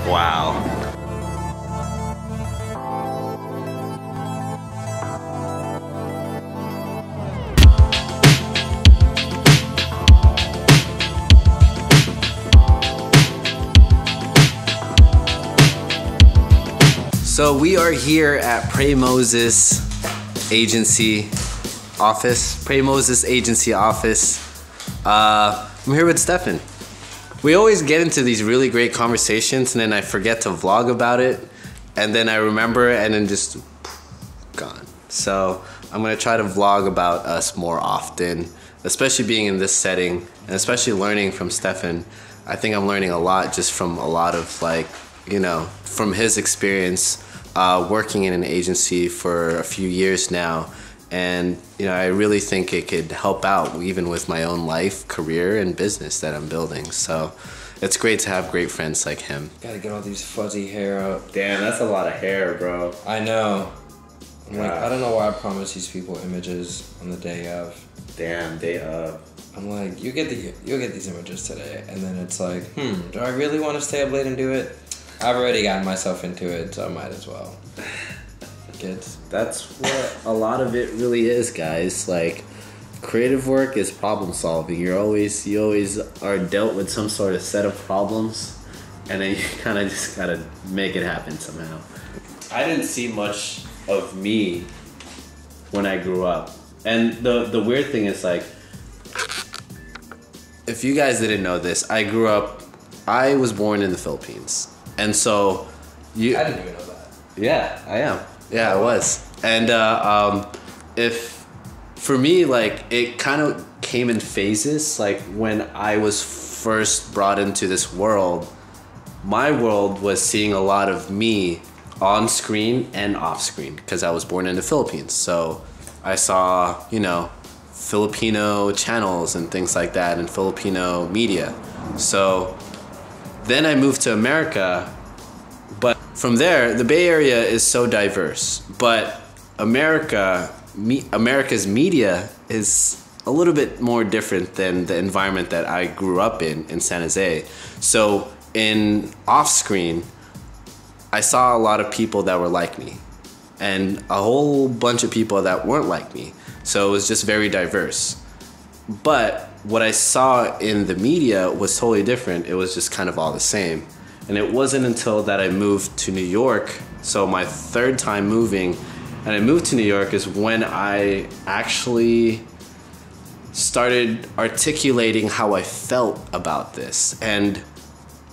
Wow. So we are here at Pray Moses Agency office. Pray Moses Agency office. I'm here with Stefen. We always get into these really great conversations and then I forget to vlog about it and then I remember and then just gone. So I'm gonna try to vlog about us more often, especially being in this setting and especially learning from Stefen. I think I'm learning a lot just from a lot of like, you know, from his experience working in an agency for a few years now. And, you know, I really think it could help out even with my own life, career, and business that I'm building. So it's great to have great friends like him. Gotta get all these fuzzy hair out. Damn, that's a lot of hair, bro. I know. I'm like, I don't know why I promise these people images on the day of. Damn, day of. I'm like, you'll get these images today. And then it's like, do I really want to stay up late and do it? I've already gotten myself into it, so I might as well. Kids. That's what a lot of it really is, guys. Like, creative work is problem solving. You always are dealt with some sort of set of problems, and then you kind of just gotta make it happen somehow. I didn't see much of me when I grew up, and the weird thing is, like, if you guys didn't know this, I was born in the Philippines, and so I didn't even know that. Yeah, I am. Yeah, I was. And if for me, like, it kind of came in phases. Like, when I was first brought into this world, my world was seeing a lot of me on screen and off screen because I was born in the Philippines. So I saw, you know, Filipino channels and things like that and Filipino media. So then I moved to America. But from there, the Bay Area is so diverse. But America's media is a little bit more different than the environment that I grew up in San Jose. So in off-screen, I saw a lot of people that were like me and a whole bunch of people that weren't like me. So it was just very diverse. But what I saw in the media was totally different. It was just kind of all the same. And it wasn't until that I moved to New York, so my third time moving, and I moved to New York is when I actually started articulating how I felt about this and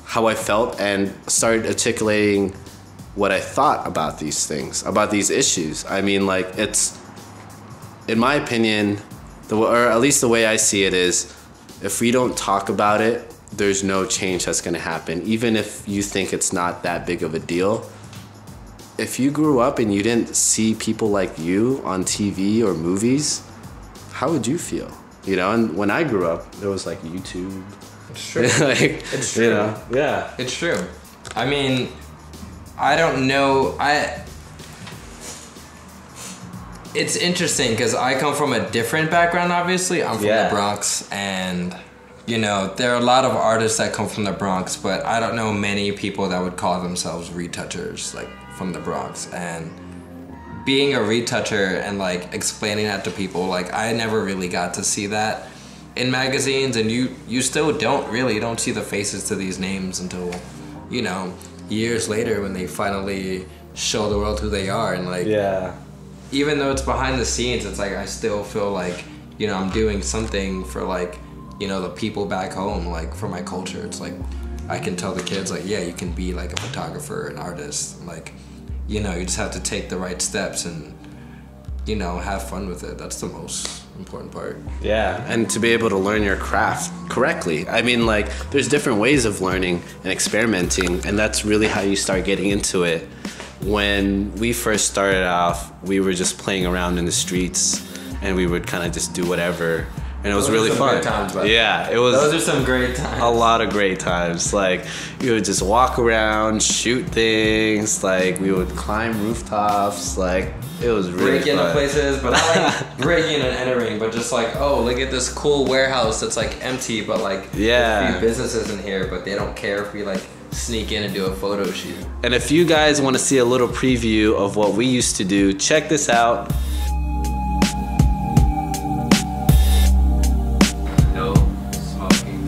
how I felt and started articulating what I thought about these things, about these issues. I mean, like, it's, in my opinion, or at least the way I see it is, if we don't talk about it, there's no change that's gonna happen. Even if you think it's not that big of a deal, if you grew up and you didn't see people like you on TV or movies, how would you feel? You know, and when I grew up, there was like YouTube. It's true. Like, it's true. You know, yeah. It's true. I mean, I don't know. It's interesting because I come from a different background, obviously. I'm from the Bronx, and you know, there are a lot of artists that come from the Bronx, but I don't know many people that would call themselves retouchers, like, from the Bronx. And being a retoucher and, like, explaining that to people, like, I never really got to see that in magazines, and you still don't see the faces to these names until, you know, years later when they finally show the world who they are. And, like, even though it's behind the scenes, it's like I still feel like, you know, I'm doing something for, like, you know, the people back home, like, for my culture. It's like I can tell the kids, like, yeah, you can be like a photographer, an artist, like, you know, you just have to take the right steps and, you know, have fun with it. That's the most important part. Yeah, and to be able to learn your craft correctly. I mean, like, there's different ways of learning and experimenting, and that's really how you start getting into it. When we first started off, we were just playing around in the streets and we would kind of just do whatever. And it was really fun. Great times, yeah, it was. Those are some great times. A lot of great times. Like, you would just walk around, shoot things. Like, we would climb rooftops. Like, it was really break into fun. places, but not like breaking and entering, but just like, oh, look at this cool warehouse that's like empty, but like, yeah, there's a few businesses in here, but they don't care if we like sneak in and do a photo shoot. And if you guys want to see a little preview of what we used to do, check this out. No smoking.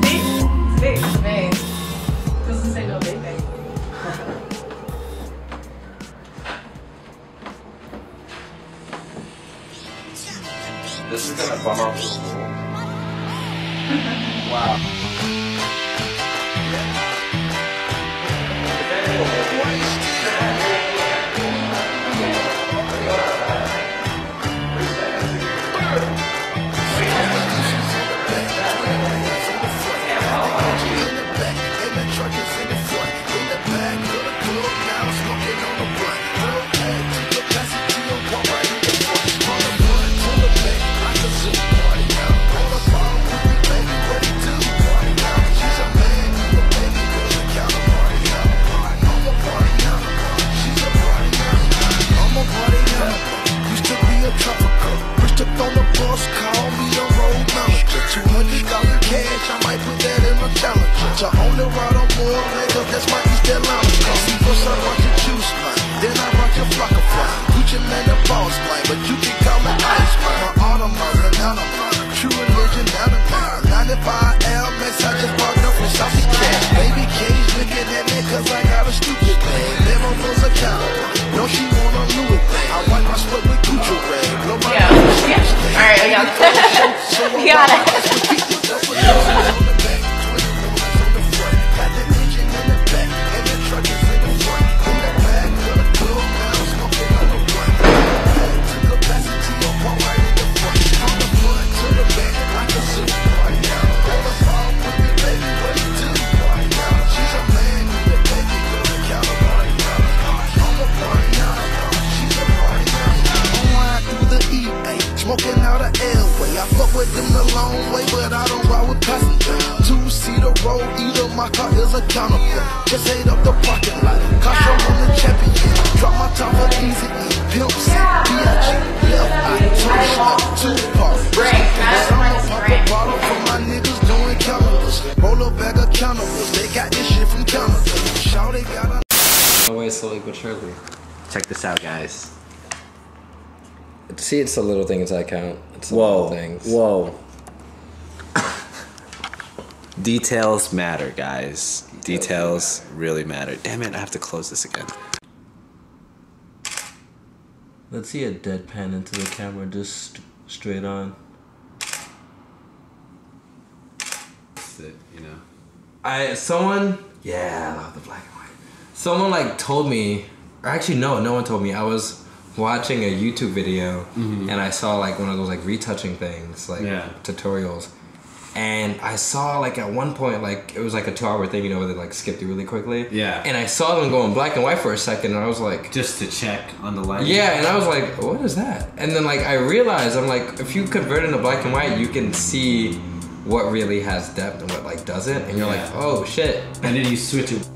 See? Man. Doesn't say no vaping. This is gonna bum up the pool. Wow. You got it. Smoking out of airway. I fuck with them the long way, but I don't ride with passengers. Two-seater road, either my car is a counterfeit. Just ate up the parking lot. Caution on the champion. Drop my top for easy E. Pimp C, B.I.G. Left eye, two parts. Pop a bottle for my niggas doing counters. Roll a bag of counters. They got this shit from Canada. Shout they got a No way, slowly but surely. Check this out, guys. See, it's the little things that count. It's the little things. Whoa. Details matter, guys. Details really matter. Damn it, I have to close this again. Let's see a deadpan into the camera, just straight on. That's it, you know. I love the black and white. Someone like told me, or actually no one told me. I was watching a YouTube video and I saw like one of those like retouching things, like tutorials. And I saw like at one point, like it was like a 2-hour thing, you know, where they like skipped it really quickly. Yeah. And I saw them going black and white for a second and I was like, just to check on the light. yeah, and I was like, what is that? And then like I realized, I'm like, if you convert into black and white, you can see what really has depth and what like doesn't. And you're like, oh shit. And then you switch it.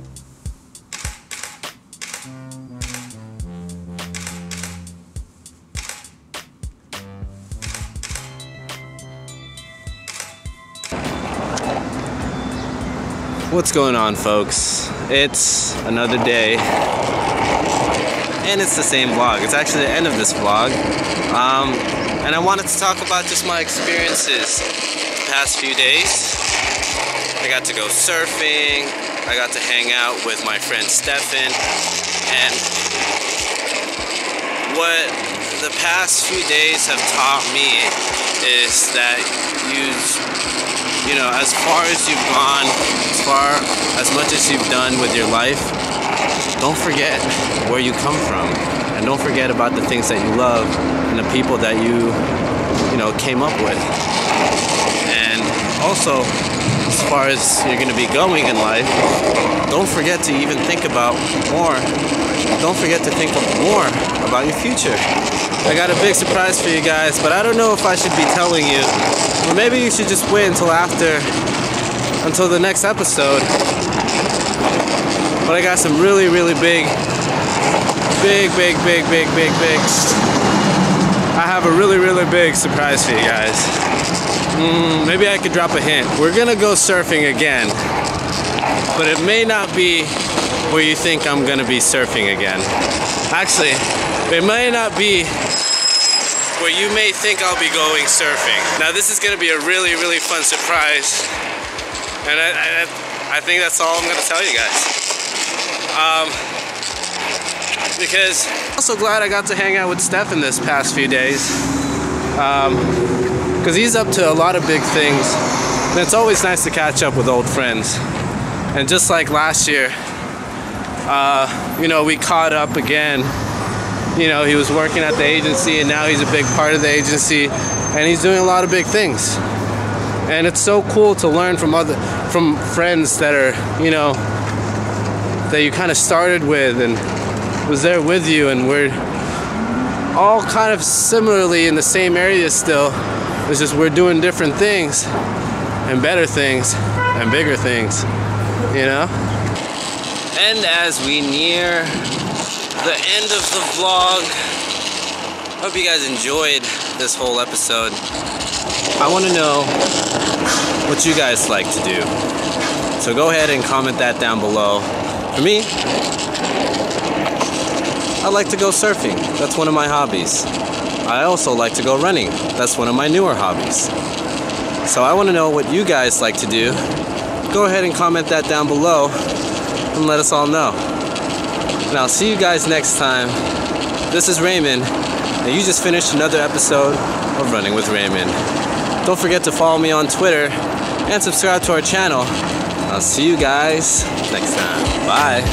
What's going on, folks? It's another day and it's the same vlog. It's actually the end of this vlog, and I wanted to talk about just my experiences the past few days. I got to go surfing, I got to hang out with my friend Stefen, and what the past few days have taught me is that you know, as far as you've gone, as much as you've done with your life, don't forget where you come from, and don't forget about the things that you love and the people that you know, came up with. And also, as far as you're going to be going in life, don't forget to even think about more. Don't forget to think more about your future. I got a big surprise for you guys, but I don't know if I should be telling you, or maybe you should just wait until the next episode. But I got some really big. I have a really big surprise for you guys. Maybe I could drop a hint. We're gonna go surfing again. but it may not be where you think I'm gonna be surfing again. Actually, it may not be where you may think I'll be going surfing. Now this is gonna be a really, really fun surprise, and I think that's all I'm gonna tell you guys. Because I'm also glad I got to hang out with Stefen this past few days, because he's up to a lot of big things, and it's always nice to catch up with old friends. And just like last year, you know, we caught up again. You know, he was working at the agency, and now he's a big part of the agency, and he's doing a lot of big things. And it's so cool to learn from friends that are, you know, that you kind of started with and was there with you, and we're all kind of similarly in the same area still. It's just we're doing different things and better things and bigger things, you know? And as we near the end of the vlog, hope you guys enjoyed this whole episode. I want to know what you guys like to do, so go ahead and comment that down below. For me, I like to go surfing. That's one of my hobbies. I also like to go running. That's one of my newer hobbies. So I want to know what you guys like to do. Go ahead and comment that down below and let us all know. And I'll see you guys next time. This is Raymond, and you just finished another episode of Running with Raymond. Don't forget to follow me on Twitter and subscribe to our channel. I'll see you guys next time. Bye.